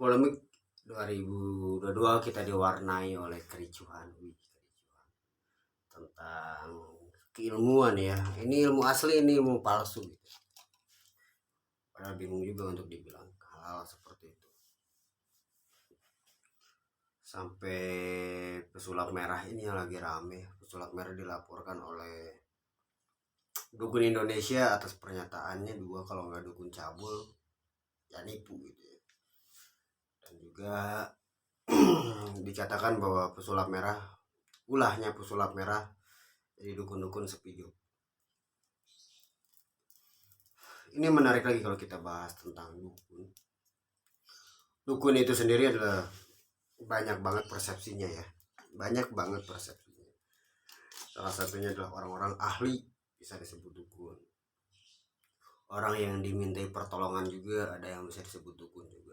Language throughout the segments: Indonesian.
Polemik 2022 kita diwarnai oleh kericuhan, tentang keilmuan ya. Ini ilmu asli, ini ilmu palsu gitu. Padahal bingung juga untuk dibilang hal-hal seperti itu. Sampai pesulap merah ini yang lagi rame. Pesulap merah dilaporkan oleh dukun Indonesia atas pernyataannya dua, kalau nggak dukun cabul ya nipu gitu ya. Dan juga dikatakan bahwa pesulap merah, ulahnya pesulap merah jadi dukun-dukun sepi job. Ini menarik lagi kalau kita bahas tentang dukun. Dukun itu sendiri adalah banyak banget persepsinya ya, banyak banget persepsinya. Salah satunya adalah orang-orang ahli bisa disebut dukun. Orang yang dimintai pertolongan juga ada yang bisa disebut dukun juga.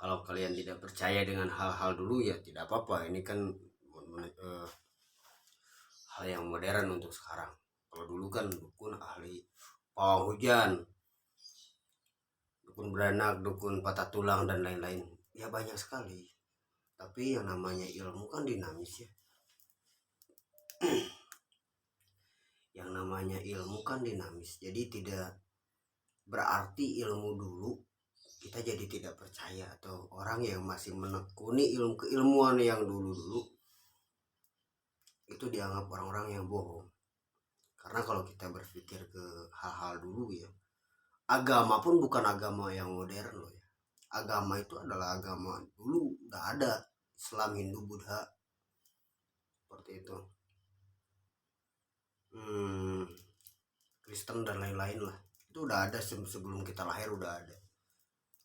Kalau kalian tidak percaya dengan hal-hal dulu ya tidak apa-apa. Ini kan hal yang modern untuk sekarang. Kalau dulu kan dukun ahli pawang hujan, dukun beranak, dukun patah tulang dan lain-lain. Ya banyak sekali. Tapi yang namanya ilmu kan dinamis ya. Yang namanya ilmu kan dinamis. Jadi tidak berarti ilmu dulu kita jadi tidak percaya, atau orang yang masih menekuni ilmu keilmuan yang dulu-dulu itu dianggap orang-orang yang bohong. Karena kalau kita berpikir ke hal-hal dulu ya, agama pun bukan agama yang modern loh ya. Agama itu adalah agama dulu udah ada, Islam, Hindu, Buddha, seperti itu, Kristen dan lain-lain lah. Itu udah ada sebelum kita lahir, udah ada.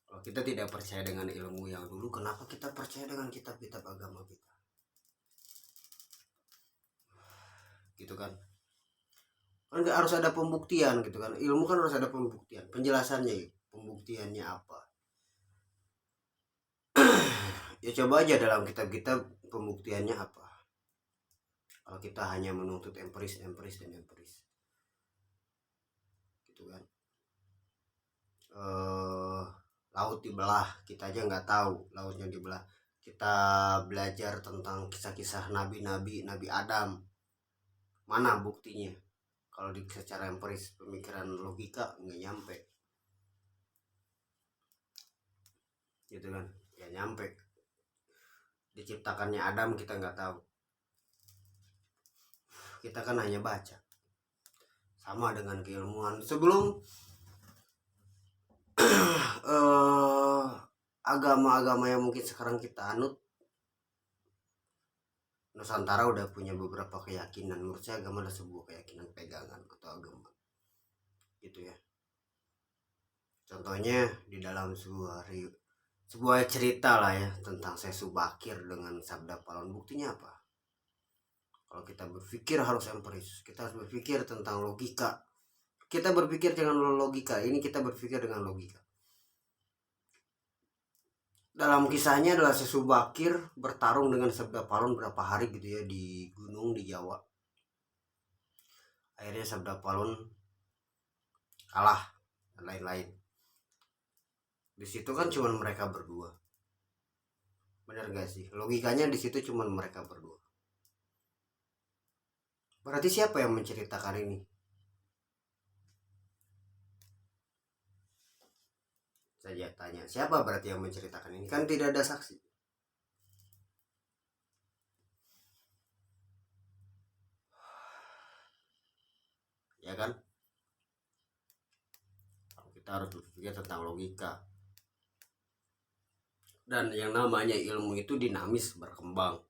Kalau kita tidak percaya dengan ilmu yang dulu, kenapa kita percaya dengan kitab-kitab agama kita? Gitu kan? Kan harus ada pembuktian gitu kan. Ilmu kan harus ada pembuktian, penjelasannya, pembuktiannya apa. Ya coba aja dalam kitab-kitab pembuktiannya apa. Kalau kita hanya menuntut empiris dan empiris. Gitu kan. Laut dibelah, kita aja nggak tahu lautnya dibelah. Kita belajar tentang kisah-kisah nabi-nabi, Nabi Adam, mana buktinya? Kalau secara empiris, pemikiran logika nggak nyampe, gitu kan? Ya nyampe. Diciptakannya Adam kita nggak tahu, kita kan hanya baca. Sama dengan keilmuan sebelum agama-agama yang mungkin sekarang kita anut, Nusantara udah punya beberapa keyakinan. Menurut saya agama adalah sebuah keyakinan pegangan atau agama, gitu ya. Contohnya di dalam sebuah cerita lah ya tentang Sesu Bakir dengan Sabda Palon. Buktinya apa? Kalau kita berpikir harus empiris, kita harus berpikir tentang logika. Kita berpikir dengan logika, ini kita berpikir dengan logika. Dalam kisahnya adalah Sesu Bakir bertarung dengan Sabda Palon berapa hari gitu ya di gunung di Jawa. Akhirnya Sabda Palon kalah dan lain-lain. Di situ kan cuma mereka berdua. Benar gak sih? Logikanya di situ cuma mereka berdua. Berarti siapa yang menceritakan ini? Saya tanya, siapa berarti yang menceritakan ini? Kan tidak ada saksi. Ya kan? Kita harus berpikir tentang logika. Dan yang namanya ilmu itu dinamis, berkembang.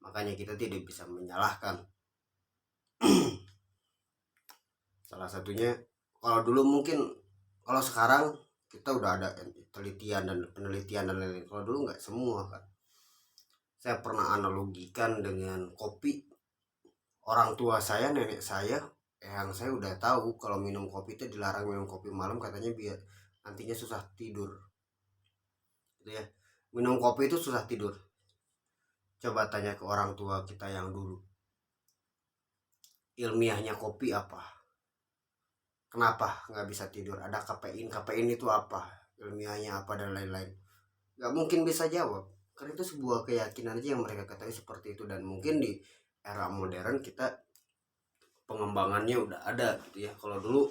Makanya kita tidak bisa menyalahkan. Salah satunya, kalau dulu mungkin, kalau sekarang kita udah ada penelitian dan lain-lain. Kalau dulu nggak semua kan. Saya pernah analogikan dengan kopi. Orang tua saya, nenek saya, yang saya udah tahu kalau minum kopi itu dilarang minum kopi malam, katanya biar nantinya susah tidur. Gitu ya. Minum kopi itu susah tidur. Coba tanya ke orang tua kita yang dulu. Ilmiahnya kopi apa? kenapa nggak bisa tidur, ada kafein, kafein itu apa, ilmiahnya apa, dan lain-lain. Nggak mungkin bisa jawab, karena itu sebuah keyakinan aja yang mereka ketahui seperti itu. Dan mungkin di era modern kita pengembangannya udah ada gitu ya. Kalau dulu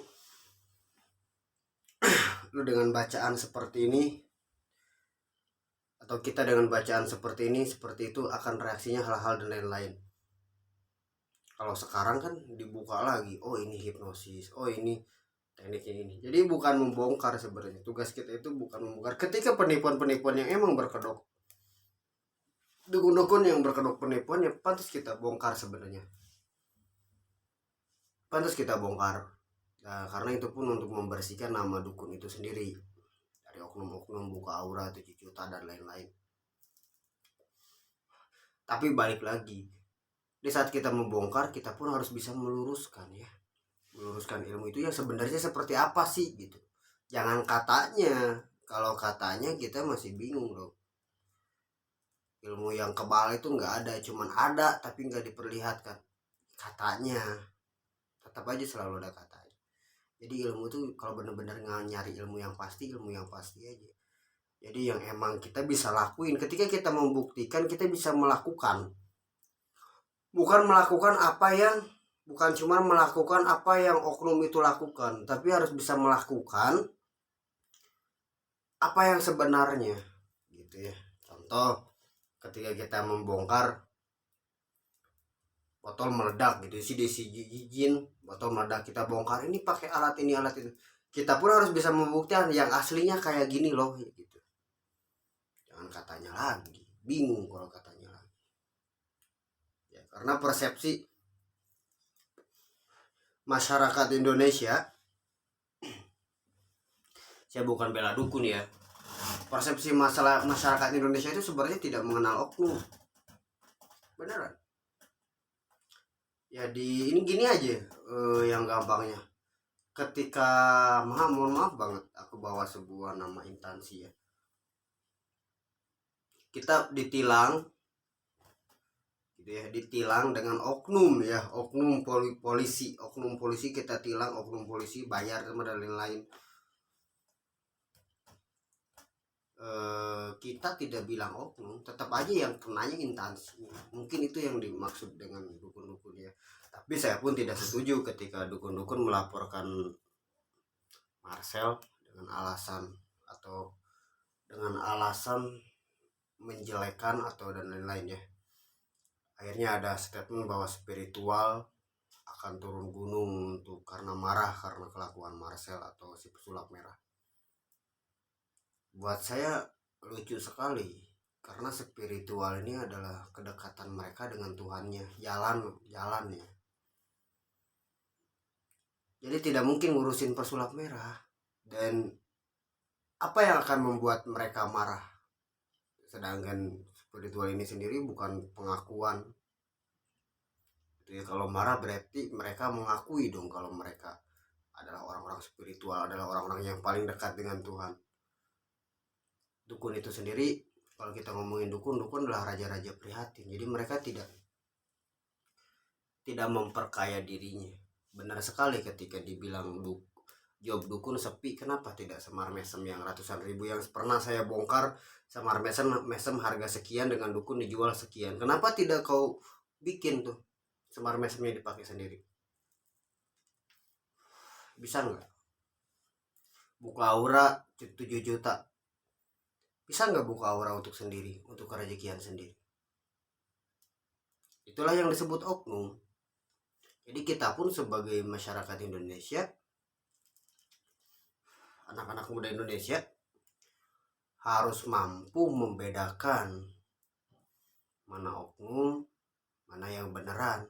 lu dengan bacaan seperti ini, atau kita dengan bacaan seperti ini, seperti itu, akan reaksinya hal-hal dan lain-lain. Kalau sekarang kan dibuka lagi, oh ini hipnosis, oh ini tekniknya ini. Jadi bukan membongkar, sebenarnya tugas kita itu bukan membongkar. Ketika penipuan-penipuan yang emang berkedok, dukun-dukun yang berkedok penipuan, ya pantas kita bongkar sebenarnya, pantas kita bongkar. Nah, karena itu pun untuk membersihkan nama dukun itu sendiri dari oknum-oknum buka aura, 7 juta dan lain-lain. Tapi balik lagi, di saat kita membongkar, kita pun harus bisa meluruskan ya, meluruskan ilmu itu yang sebenarnya seperti apa sih gitu. Jangan katanya, kalau katanya kita masih bingung loh. Ilmu yang kebal itu nggak ada, cuman ada tapi nggak diperlihatkan. Katanya, tetap aja selalu ada katanya. Jadi ilmu itu kalau benar-benar nyari ilmu yang pasti aja. Jadi yang emang kita bisa lakuin, ketika kita membuktikan, kita bisa melakukan. Bukan melakukan apa yang, bukan cuma melakukan apa yang oknum itu lakukan, tapi harus bisa melakukan apa yang sebenarnya gitu ya. Contoh, ketika kita membongkar botol meledak gitu sih, desi jin botol meledak, kita bongkar ini pakai alat ini alat itu, kita pun harus bisa membuktikan yang aslinya kayak gini loh gitu. Jangan katanya lagi, bingung kalau katanya lagi ya, karena persepsi masyarakat Indonesia, saya bukan bela dukun ya, persepsi masalah masyarakat Indonesia itu sebenarnya tidak mengenal oknum, beneran ya. Di ini gini aja, yang gampangnya, ketika mohon maaf banget aku bawa sebuah nama instansi ya, kita ditilang gitu ya, ditilang dengan oknum ya, oknum polisi, oknum polisi kita tilang, oknum polisi bayar sama dan lain-lain. Kita tidak bilang oknum, tetap aja yang kenanya instansi. Mungkin itu yang dimaksud dengan dukun-dukun ya. Tapi saya pun tidak setuju ketika dukun-dukun melaporkan Marcel dengan alasan menjelekan atau dan lain-lain ya. Akhirnya ada statement bahwa spiritual akan turun gunung untuk karena marah karena kelakuan Marcel atau si pesulap merah. Buat saya lucu sekali, karena spiritual ini adalah kedekatan mereka dengan Tuhannya, jalannya. Jadi tidak mungkin ngurusin pesulap merah. Dan apa yang akan membuat mereka marah? Sedangkan spiritual ini sendiri bukan pengakuan. Jadi kalau marah berarti mereka mengakui dong kalau mereka adalah orang-orang spiritual, adalah orang-orang yang paling dekat dengan Tuhan. Dukun itu sendiri, kalau kita ngomongin dukun adalah raja-raja prihatin. Jadi mereka tidak memperkaya dirinya. Benar sekali ketika dibilang job dukun sepi, kenapa tidak semar mesem yang ratusan ribu yang pernah saya bongkar, semar mesem harga sekian dengan dukun dijual sekian. Kenapa tidak kau bikin tuh semar mesemnya dipakai sendiri? Bisa nggak? Buka aura 7 juta, bisa nggak buka aura untuk sendiri, untuk kerejekian sendiri? Itulah yang disebut oknum. Jadi kita pun sebagai masyarakat Indonesia, anak-anak muda Indonesia, harus mampu membedakan mana oknum, mana yang beneran.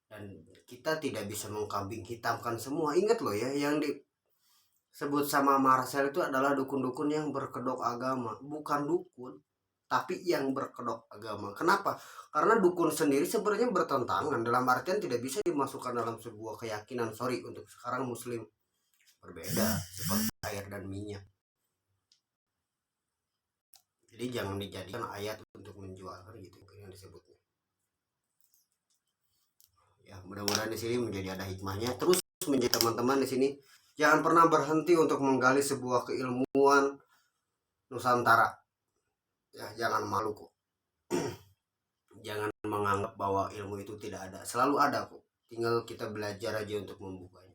Dan kita tidak bisa mengkambing hitamkan semua. Ingat loh ya, yang disebut sama Marcel itu adalah dukun-dukun yang berkedok agama. Bukan dukun, tapi yang berkedok agama. Kenapa? Karena dukun sendiri sebenarnya bertentangan, dalam artian tidak bisa dimasukkan dalam sebuah keyakinan. Sorry, untuk sekarang muslim berbeda, seperti air dan minyak. Jadi jangan dijadikan ayat untuk menjual, kan gitu yang disebutnya. Ya, mudah-mudahan di sini menjadi ada hikmahnya. Terus menjadi teman-teman di sini. Jangan pernah berhenti untuk menggali sebuah keilmuan Nusantara. Ya, jangan malu kok. Jangan menganggap bahwa ilmu itu tidak ada. Selalu ada kok. Tinggal kita belajar aja untuk membukanya.